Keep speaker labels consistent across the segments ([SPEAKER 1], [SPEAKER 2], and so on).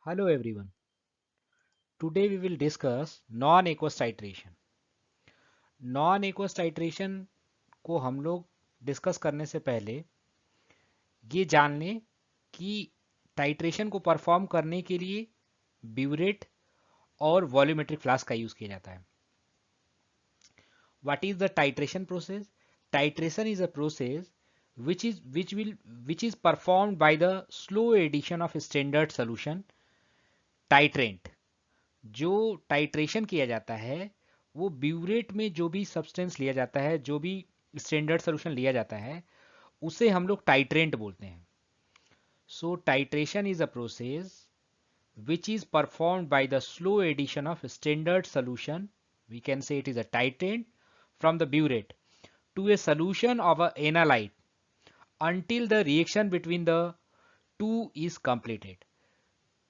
[SPEAKER 1] Hello everyone. Today we will discuss non-aqueous titration. Non-aqueous titration को हम लोग discuss करने से पहले ये जान लें कि टाइट्रेशन को परफॉर्म करने के लिए ब्यूरेट और वॉल्यूमेट्रिक फ्लास्क का यूज किया जाता है. What is the titration process? Titration is a process which is performed by the slow addition of standard solution titrant. जो टाइट्रेशन किया जाता है वो ब्यूरेट में जो भी सब्सटेंस लिया जाता है, जो भी स्टैंडर्ड सोल्यूशन लिया जाता है, उसे हम लोग टाइट्रेंट बोलते हैं. So titration is a process which is performed by the slow addition of standard solution, we can say it is a titrant, from the burette to a solution of a analyte until the reaction between the two is completed.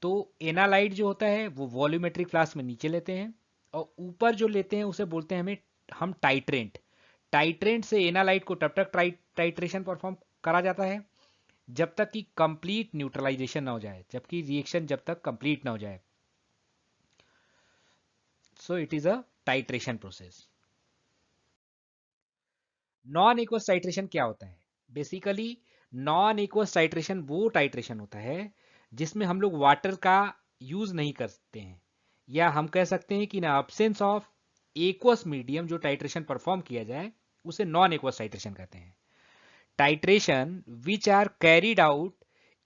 [SPEAKER 1] तो analyte जो होता है वो volumetric flask में नीचे लेते हैं और ऊपर जो लेते हैं उसे बोलते हैं हम टाइट्रेंट. टाइट्रेंट से एनालाइट को तब तक टाइट्रेशन परफॉर्म करा जाता है जब तक कि कंप्लीट न्यूट्रलाइजेशन ना हो जाए, जबकि रिएक्शन जब तक कंप्लीट ना हो जाए. So it is a titration process. Non aqueous titration क्या होता है? बेसिकली नॉन एक्वस टाइट्रेशन वो टाइट्रेशन होता है जिसमें हम लोग वाटर का यूज नहीं करते हैं, या हम कह सकते हैं कि ना एब्सेंस ऑफ एक्वस मीडियम जो टाइट्रेशन परफॉर्म किया जाए उसे नॉन एक्वस टाइट्रेशन कहते हैं. Titration which are carried out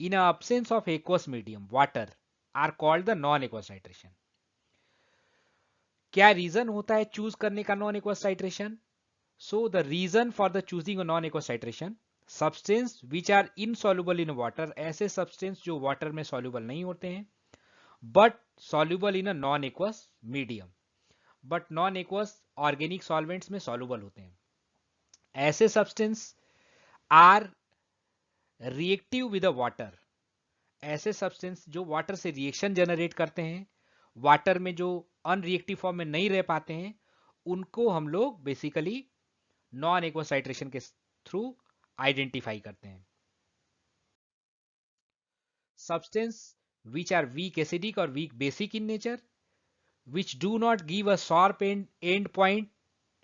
[SPEAKER 1] in absence of aqueous medium water are called the non aqueous titration. क्या रीजन होता है चूज करने का non aqueous titration? So the reason for the choosing a non-aqueous titration, substance which are insoluble in water, ऐसे substance जो water में soluble नहीं होते हैं but soluble in a non-aqueous medium, but non-aqueous organic solvents में soluble होते हैं. ऐसे substance are reactive with the water. ऐसे substance जो water से reaction generate करते हैं, water में जो unreactive form में नहीं रह पाते हैं, उनको हम लोग basically नॉन एक्वस टाइट्रेशन के थ्रू आइडेंटिफाई करते हैं. Substance which are weak acidic और weak basic in nature, which do not give a sharp end point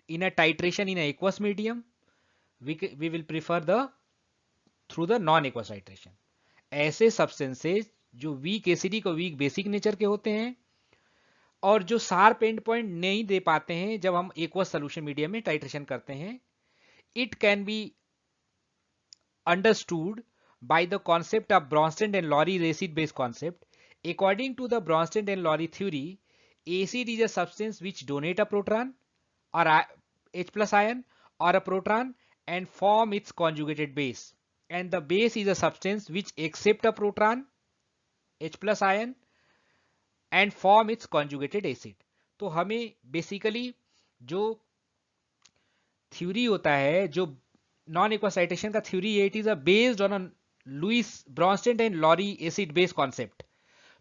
[SPEAKER 1] in a titration in aqueous medium, we will prefer the through the non aqueous titration. ऐसे substances जो weak acidic और weak basic nature के होते हैं और जो sharp end point नहीं दे पाते हैं जब हम एक्वस सोल्यूशन मीडियम में टाइट्रेशन करते हैं, it can be understood by the concept of Bronsted and Lowry acid-base concept. According to the Bronsted and Lowry theory, acid is a substance which donate a proton or H plus ion or a proton and form its conjugated base. And the base is a substance which accept a proton H plus ion and form its conjugated acid. तो हमें basically जो theory होता है, जो non aqueous titration का theory है, it is a based on Lewis Bronsted and Lowry acid base concept.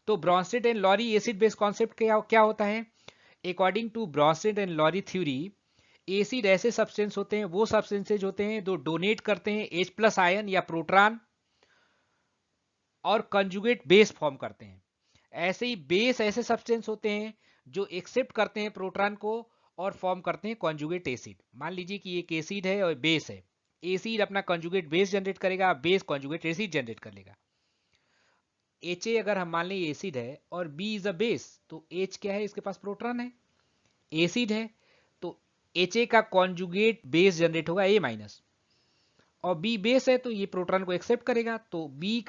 [SPEAKER 1] तो Bronsted and Lowry acid base concept क्या होता है? According to Bronsted and Lowry theory, acid ऐसे सब्सटेंस होते हैं, वो सब्सटेंसेज होते हैं जो डोनेट करते हैं H प्लस आयन या प्रोटॉन और कंजुगेट बेस फॉर्म करते हैं. ऐसे ही बेस ऐसे सब्सटेंस होते हैं जो एक्सेप्ट करते हैं प्रोटॉन को और फॉर्म करते हैं कॉन्जुगेट एसिड. मान लीजिए कि एक एसिड है और बेस है. एसिड अपना कॉन्जुगेट बेस जनरेट करेगा, बेस कॉन्जुगेट एसिड जनरेट कर लेगा. HA अगर हम मान लें एसिड है और B इज अ बेस, तो H क्या है? इसके पास प्रोटॉन है, एसिड है, तो HA का कॉन्जुगेट बेस जनरेट होगा A माइनस, और B बेस है तो ये प्रोटॉन को एक्सेप्ट करेगा, तो B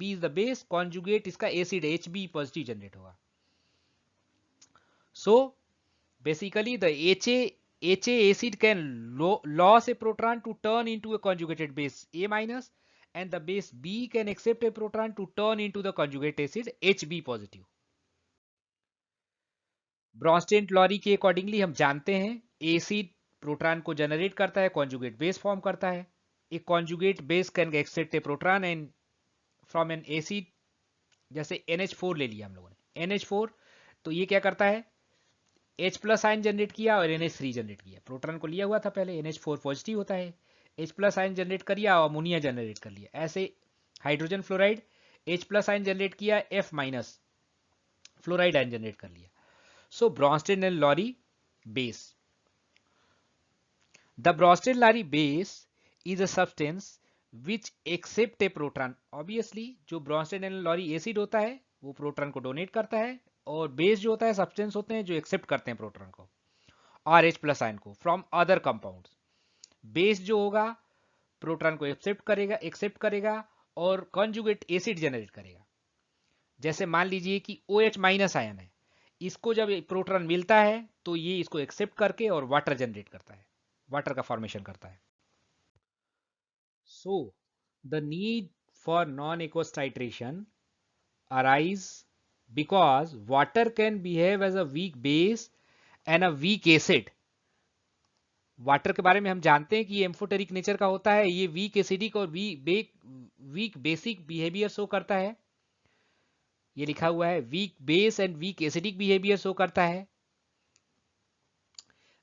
[SPEAKER 1] is the base, conjugate इसका एसिड HB पॉजिटिव जनरेट होगा. So basically the HA acid can lose a proton to turn into a conjugated base A minus, and the base B can accept a proton to turn into the conjugate acid HB positive. Bronsted Lowry के accordingly हम जानते हैं acid proton को generate करता है, conjugate base form करता है. एक conjugate base can accept a proton and from an acid, जैसे NH4 ले लिया हम लोगों ने. NH4 तो ये क्या करता है? H प्लस आयन जनरेट किया और NH3 जनरेट किया. प्रोटॉन को लिया हुआ था पहले, NH4 पॉजिटिव होता है, H प्लस आयन जनरेट कर लिया और अमोनिया जनरेट कर लिया. ऐसे hydrogen fluoride H plus ion generate किया, F minus fluoride ion generate कर लिया. So Bronsted and Lowry base. The Bronsted Lowry base is a substance which accept a proton. Obviously जो ब्रॉन्स्टेड एंड लॉरी एसिड होता है वो proton को donate करता है, और बेस जो होता है सब्सटेंस होते हैं जो एक्सेप्ट करते हैं प्रोटॉन को और H प्लस आयन को फ्रॉम अदर कंपाउंड्स. बेस जो होगा प्रोटॉन को एक्सेप्ट करेगा और कॉन्जुगेट एसिड जनरेट करेगा. जैसे मान लीजिए कि OH माइनस आयन है, इसको जब प्रोटॉन मिलता है तो ये इसको एक्सेप्ट करके और वाटर जनरेट करता है, वाटर का फॉर्मेशन करता है. So the need for non aqueous titration arise because water can behave as a weak base and a weak acid. Water के बारे में हम जानते हैं कि ये एम्फोटेरिक नेचर का होता है, ये वीक एसिडिक और वीक बेसिक बिहेवियर शो करता है. ये लिखा हुआ है weak base and weak acidic behaviour show करता है.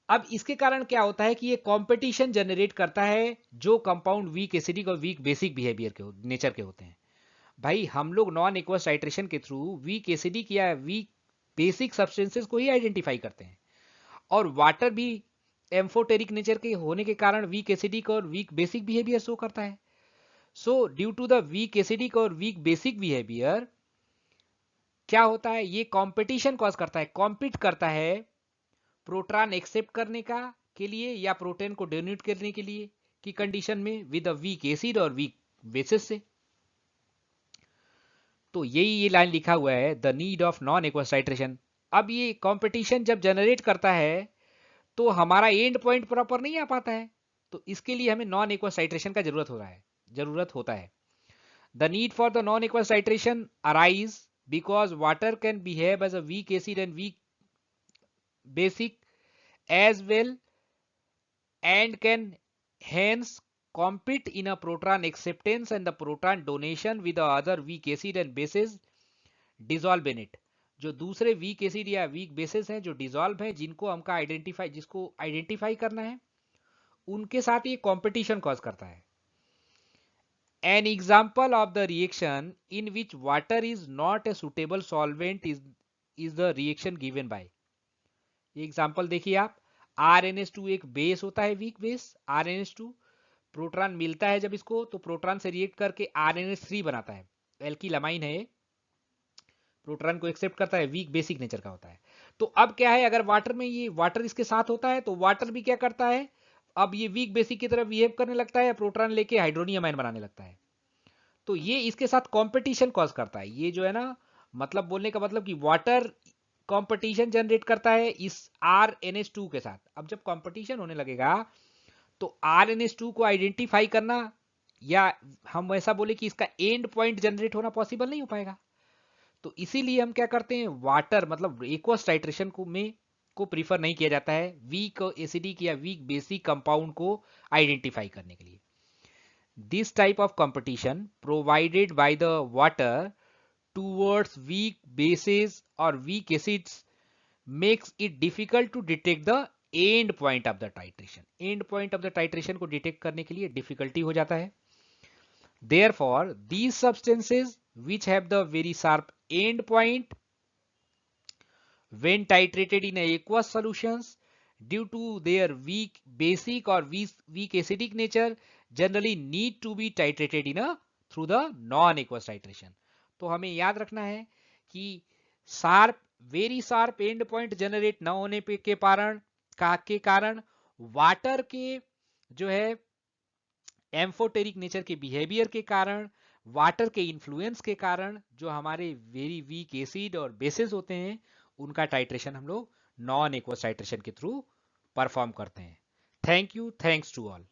[SPEAKER 1] अब इसके कारण क्या होता है कि ये कंपटीशन जनरेट करता है जो कंपाउंड वीक एसिडिक और वीक बेसिक बिहेवियर के नेचर के होते हैं. भाई हम लोग नॉन एक्वस टाइट्रेशन के थ्रू वीक एसिडिक या वीक बेसिक सब्सटेंसेस को ही आइडेंटिफाई करते हैं, और वाटर भी एम्फोटेरिक नेचर के होने के कारण वीक एसिडिक और वीक बेसिक बिहेवियर शो करता है. So due to the weak acidic और वीक बेसिक बिहेवियर क्या होता है, ये कंपटीशन कॉज करता है, कॉम्पीट करता है प्रोटॉन एक्सेप्ट करने का के लिए या प्रोटीन को डोनेट करने के लिए की कंडीशन में विद अ वीक एसिड और वीक बेसिस से. तो यही ये लाइन लिखा हुआ है the need of non aqueous titration. अब ये कंपटीशन जब जनरेट करता है तो हमारा एंड पॉइंट प्रॉपर नहीं आ पाता है, तो इसके लिए हमें नॉन एक्वस टाइट्रेशन का जरूरत होता है. The need for the non aqueous titration arise because water can behave as a weak acid and weak basic as well and can hence compete in a proton acceptance and the proton donation with the other weak acid and bases dissolve in it. जो दूसरे weak acid या week basis हैं जो dissolve हैं, जिसको identify करना है, उनके साथ ये कंपटीशन कॉज करता है. An example of the reaction in which water is not a suitable solvent is the reaction given by. ये एग्जाम्पल देखिए आप. RnH2 एक बेस होता है, वीक बेस RnH2. प्रोटॉन मिलता है जब इसको तो प्रोटॉन से रिएक्ट करके RnH3 बनाता है, एल्किल अमाइन है, प्रोटॉन को एक्सेप्ट करता है, वीक बेसिक नेचर का होता है. तो अब क्या है, अगर वाटर में ये वाटर इसके साथ होता है तो वाटर भी क्या करता है, अब ये वीक बेसिक की तरफ बिहेव करने लगता है, प्रोटॉन लेके हाइड्रोनियम आयन बनाने लगता है. तो ये इसके साथ कंपटीशन कॉज करता है. ये जो है ना, मतलब बोलने का मतलब कि वाटर कंपटीशन जनरेट करता है इस RnH2 के साथ. अब जब कंपटीशन होने लगेगा तो RnH2 को आइडेंटिफाई करना, या हम ऐसा बोले कि इसका एंड पॉइंट जनरेट होना पॉसिबल नहीं हो पाएगा. तो इसीलिए हम क्या करते हैं, वाटर मतलब एक्वस टाइट्रेशन को प्रीफर नहीं किया जाता है वीक एसिडिक या वीक बेसिक कंपाउंड को आइडेंटिफाई करने के लिए. This type of competition provided by the water towards weak bases or weak acids makes it difficult to detect the end point of the titration. End point of the titration को detect करने के लिए difficulty हो जाता है. Therefore, these substances which have the very sharp end point when titrated in aqueous solutions due to their weak basic or weak acidic nature generally need to be titrated through the non-aqueous titration. तो हमें याद रखना है कि very sharp end point generate न होने के कारण वाटर के जो है एम्फोटेरिक नेचर के बिहेवियर के कारण, वाटर के इन्फ्लुएंस के कारण जो हमारे वेरी वीक एसिड और बेसिस होते हैं उनका टाइट्रेशन हम लोग नॉन एक्वस टाइट्रेशन के थ्रू परफॉर्म करते हैं. Thank you, thanks to all.